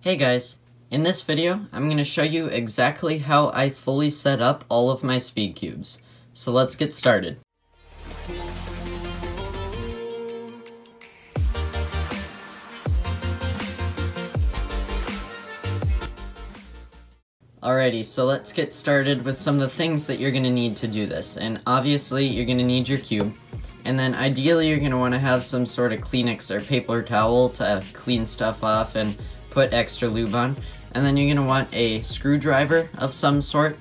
Hey guys, in this video I'm going to show you exactly how I fully set up all of my speed cubes. So let's get started. Alrighty, so let's get started with some of the things that you're going to need to do this. And obviously you're going to need your cube, and then ideally you're going to want to have some sort of Kleenex or paper towel to clean stuff off and put extra lube on. And then you're going to want a screwdriver of some sort,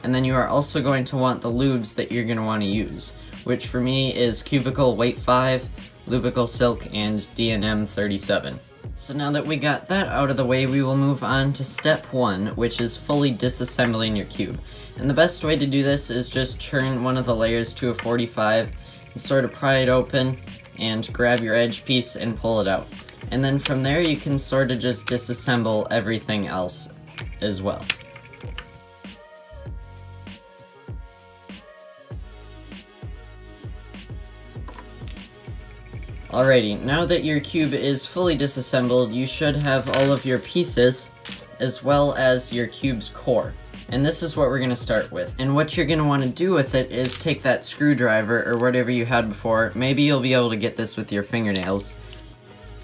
and then you are also going to want the lubes that you're going to want to use, which for me is Cubicle Weight 5, Lubical Silk, and D&M 37. So now that we got that out of the way, we will move on to step 1, which is fully disassembling your cube. And the best way to do this is just turn one of the layers to a 45, and sort of pry it open, and grab your edge piece and pull it out. And then from there you can sort of just disassemble everything else as well. Alrighty, now that your cube is fully disassembled, you should have all of your pieces as well as your cube's core. And this is what we're going to start with. And what you're going to want to do with it is take that screwdriver or whatever you had before, maybe you'll be able to get this with your fingernails,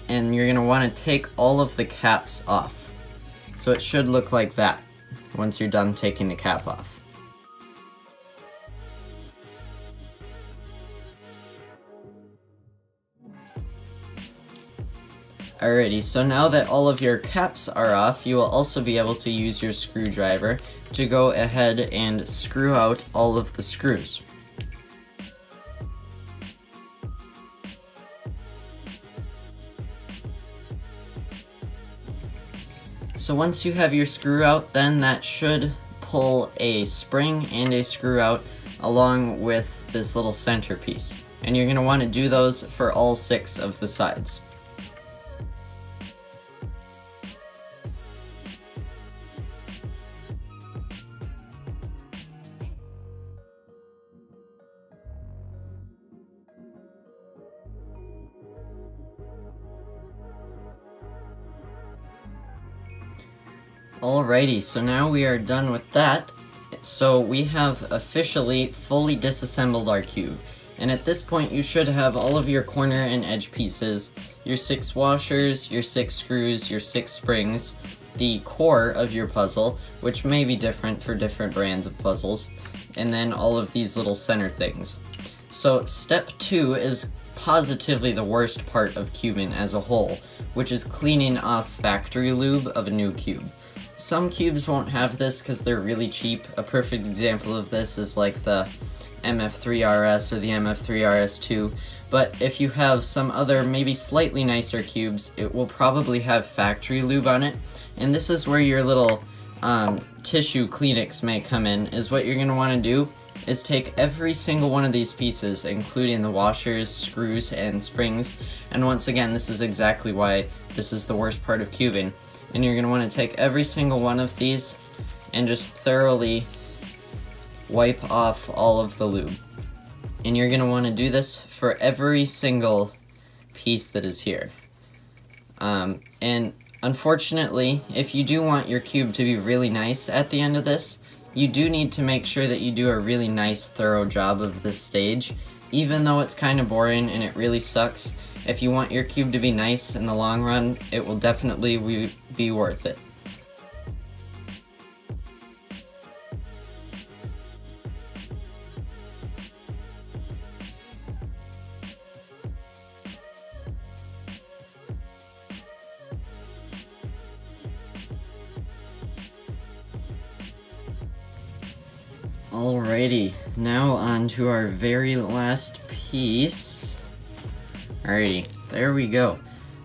and you're going to want to take all of the caps off. So it should look like that once you're done taking the cap off. Alrighty, so now that all of your caps are off, you will also be able to use your screwdriver to go ahead and screw out all of the screws. So once you have your screw out, then that should pull a spring and a screw out along with this little centerpiece. And you're going to want to do those for all 6 of the sides. Alrighty, so now we are done with that. So we have officially fully disassembled our cube. And at this point you should have all of your corner and edge pieces, your 6 washers, your 6 screws, your 6 springs, the core of your puzzle, which may be different for different brands of puzzles, and then all of these little center things. So step 2 is positively the worst part of cubing as a whole, which is cleaning off factory lube of a new cube. Some cubes won't have this because they're really cheap. A perfect example of this is like the MF3RS or the MF3RS2, but if you have some other maybe slightly nicer cubes, it will probably have factory lube on it, and this is where your little tissue Kleenex may come in. Is what you're going to want to do is take every single one of these pieces, including the washers, screws, and springs, and once again this is exactly why this is the worst part of cubing. And you're going to want to take every single one of these and just thoroughly wipe off all of the lube. And you're going to want to do this for every single piece that is here. And unfortunately, if you do want your cube to be really nice at the end of this, you do need to make sure that you do a really nice, thorough job of this stage. Even though it's kind of boring and it really sucks, if you want your cube to be nice in the long run, it will definitely be worth it. Alrighty, now on to our very last piece. Alrighty, there we go.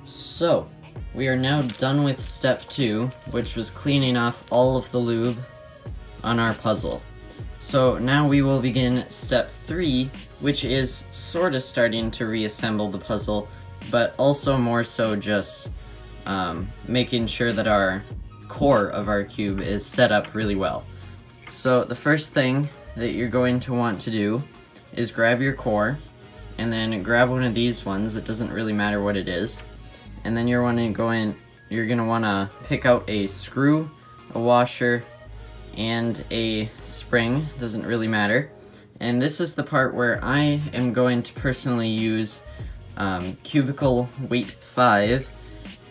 So, we are now done with step 2, which was cleaning off all of the lube on our puzzle. So now we will begin step 3, which is sort of starting to reassemble the puzzle, but also more so just making sure that our core of our cube is set up really well. So the first thing that you're going to want to do is grab your core, and then grab one of these ones. It doesn't really matter what it is, and then you're you're going to want to pick out a screw, a washer, and a spring. Doesn't really matter. And this is the part where I am going to personally use cubicle weight 5,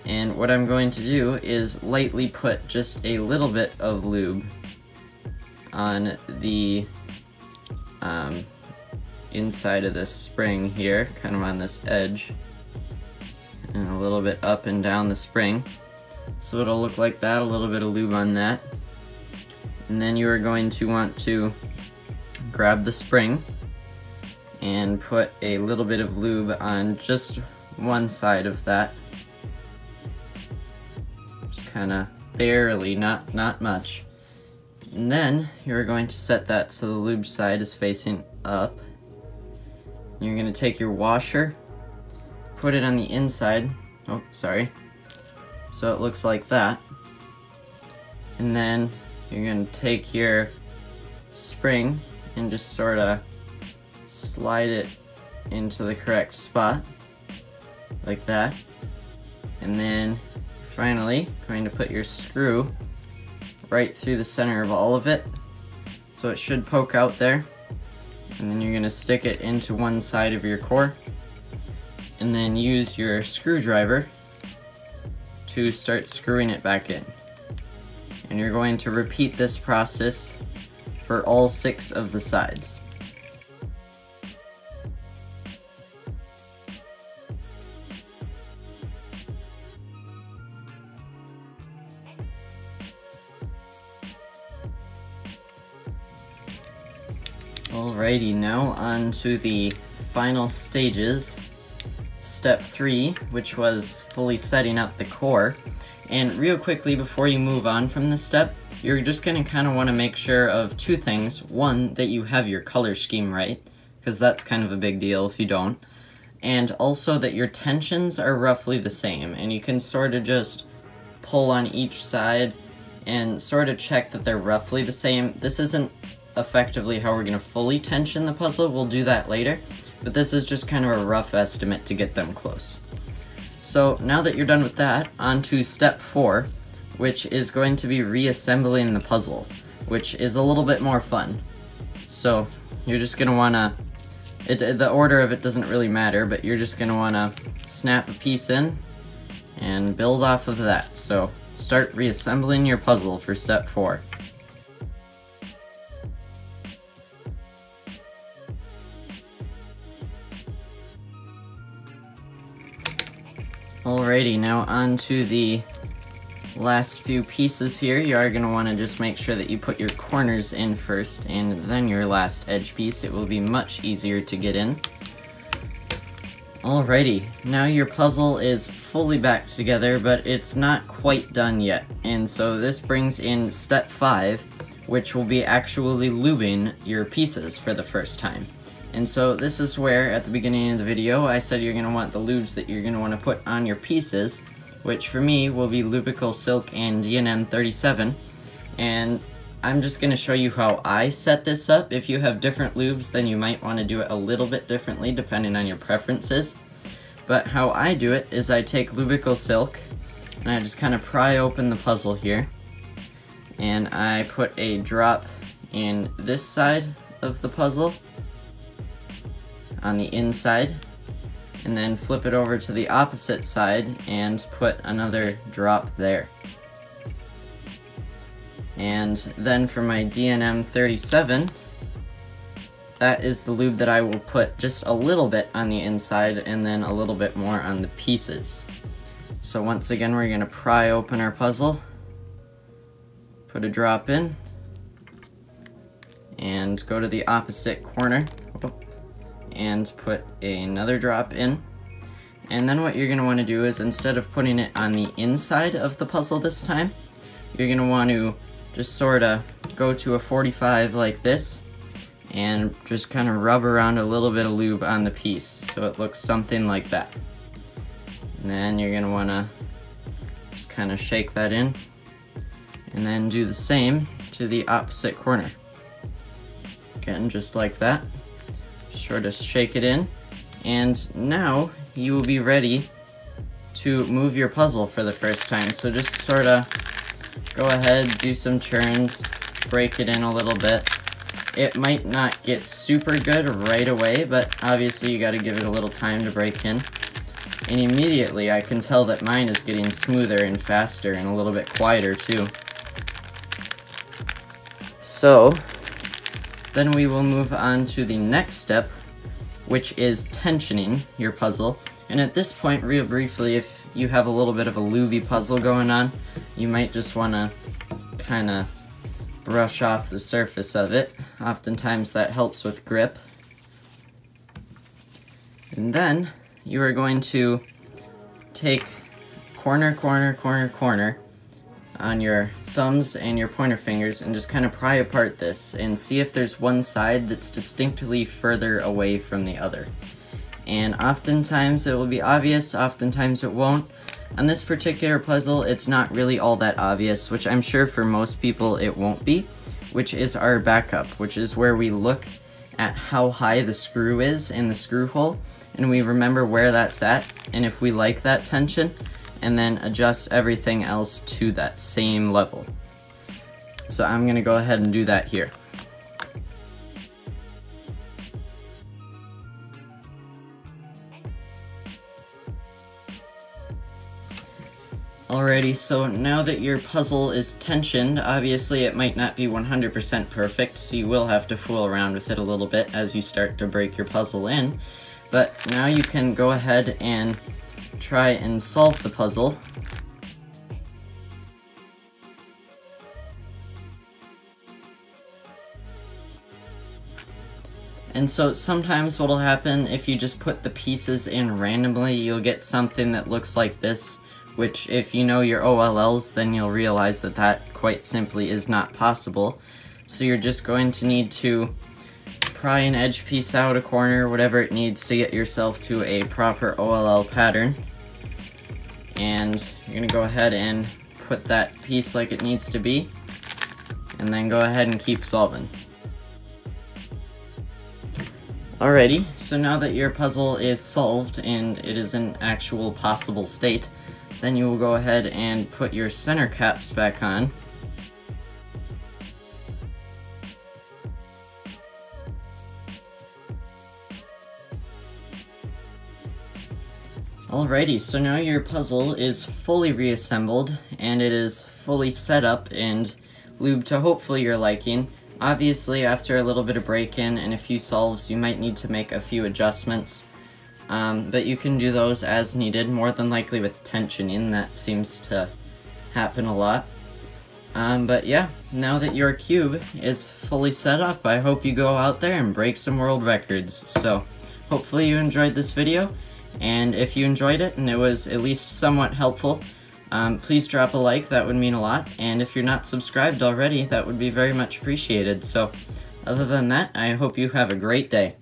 and what I'm going to do is lightly put just a little bit of lube on the inside of this spring here, kind of on this edge, and a little bit up and down the spring. So it'll look like that, a little bit of lube on that. And then you are going to want to grab the spring and put a little bit of lube on just one side of that. Just kind of barely, not much. And then you're going to set that so the lube side is facing up. You're going to take your washer, put it on the inside, so it looks like that. And then you're going to take your spring and just sort of slide it into the correct spot, like that. And then finally going to put your screw right through the center of all of it, so it should poke out there. And then you're going to stick it into one side of your core, and then use your screwdriver to start screwing it back in. And you're going to repeat this process for all 6 of the sides. Alrighty, now on to the final stages. Step 3, which was fully setting up the core. And real quickly before you move on from this step, you're just going to kind of want to make sure of 2 things. One, that you have your color scheme right, because that's kind of a big deal if you don't. And also that your tensions are roughly the same, and you can sort of just pull on each side and sort of check that they're roughly the same. This isn't effectively how we're going to fully tension the puzzle, we'll do that later, but this is just kind of a rough estimate to get them close. So now that you're done with that, on to step 4, which is going to be reassembling the puzzle, which is a little bit more fun. So you're just going to want to, the order of it doesn't really matter, but you're just going to want to snap a piece in and build off of that. So start reassembling your puzzle for step 4. Alrighty, now on to the last few pieces here. You are going to want to just make sure that you put your corners in first and then your last edge piece. It will be much easier to get in. Alrighty, now your puzzle is fully back together, but it's not quite done yet. And so this brings in step 5, which will be actually lubing your pieces for the first time. And so this is where, at the beginning of the video, I said you're going to want the lubes that you're going to want to put on your pieces, which for me will be Lubical Silk and DNM 37. And I'm just going to show you how I set this up. If you have different lubes, then you might want to do it a little bit differently depending on your preferences. But how I do it is I take Lubical Silk, and I just kind of pry open the puzzle here, and I put a drop in this side of the puzzle, on the inside, and then flip it over to the opposite side and put another drop there. And then for my DNM 37, that is the lube that I will put just a little bit on the inside and then a little bit more on the pieces. So once again, we're going to pry open our puzzle, put a drop in, and go to the opposite corner and put another drop in. And then what you're going to want to do is, instead of putting it on the inside of the puzzle this time, you're going to want to just sort of go to a 45 like this and just kind of rub around a little bit of lube on the piece so it looks something like that. And then you're going to want to just kind of shake that in and then do the same to the opposite corner. Again, just like that. Sort of shake it in, and now you will be ready to move your puzzle for the first time. So just sort of go ahead, do some turns, break it in a little bit. It might not get super good right away, but obviously you gotta give it a little time to break in. And immediately I can tell that mine is getting smoother and faster and a little bit quieter too. So then we will move on to the next step, which is tensioning your puzzle. And at this point, real briefly, if you have a little bit of a loovy puzzle going on, you might just want to kind of brush off the surface of it. Oftentimes that helps with grip. And then you are going to take corner, corner, corner, corner on your thumbs and your pointer fingers and just kind of pry apart this and see if there's one side that's distinctly further away from the other. And oftentimes it will be obvious, oftentimes it won't. On this particular puzzle, it's not really all that obvious, which I'm sure for most people it won't be, which is our backup, which is where we look at how high the screw is in the screw hole, and we remember where that's at, and if we like that tension, and then adjust everything else to that same level. So I'm gonna go ahead and do that here. Alrighty, so now that your puzzle is tensioned, obviously it might not be 100% perfect, so you will have to fool around with it a little bit as you start to break your puzzle in. But now you can go ahead and try and solve the puzzle. And so sometimes what'll happen if you just put the pieces in randomly, you'll get something that looks like this, which if you know your OLLs, then you'll realize that that quite simply is not possible. So you're just going to need to pry an edge piece out, a corner, whatever it needs to get yourself to a proper OLL pattern. And you're going to go ahead and put that piece like it needs to be, and then go ahead and keep solving. Alrighty, so now that your puzzle is solved and it is in actual possible state, then you will go ahead and put your center caps back on. Alrighty, so now your puzzle is fully reassembled, and it is fully set up and lubed to hopefully your liking. Obviously, after a little bit of break-in and a few solves, you might need to make a few adjustments, but you can do those as needed. More than likely with tensioning, that seems to happen a lot. But yeah, now that your cube is fully set up, I hope you go out there and break some world records. So, hopefully you enjoyed this video. And if you enjoyed it and it was at least somewhat helpful, please drop a like, that would mean a lot. And if you're not subscribed already, that would be very much appreciated. So, other than that, I hope you have a great day.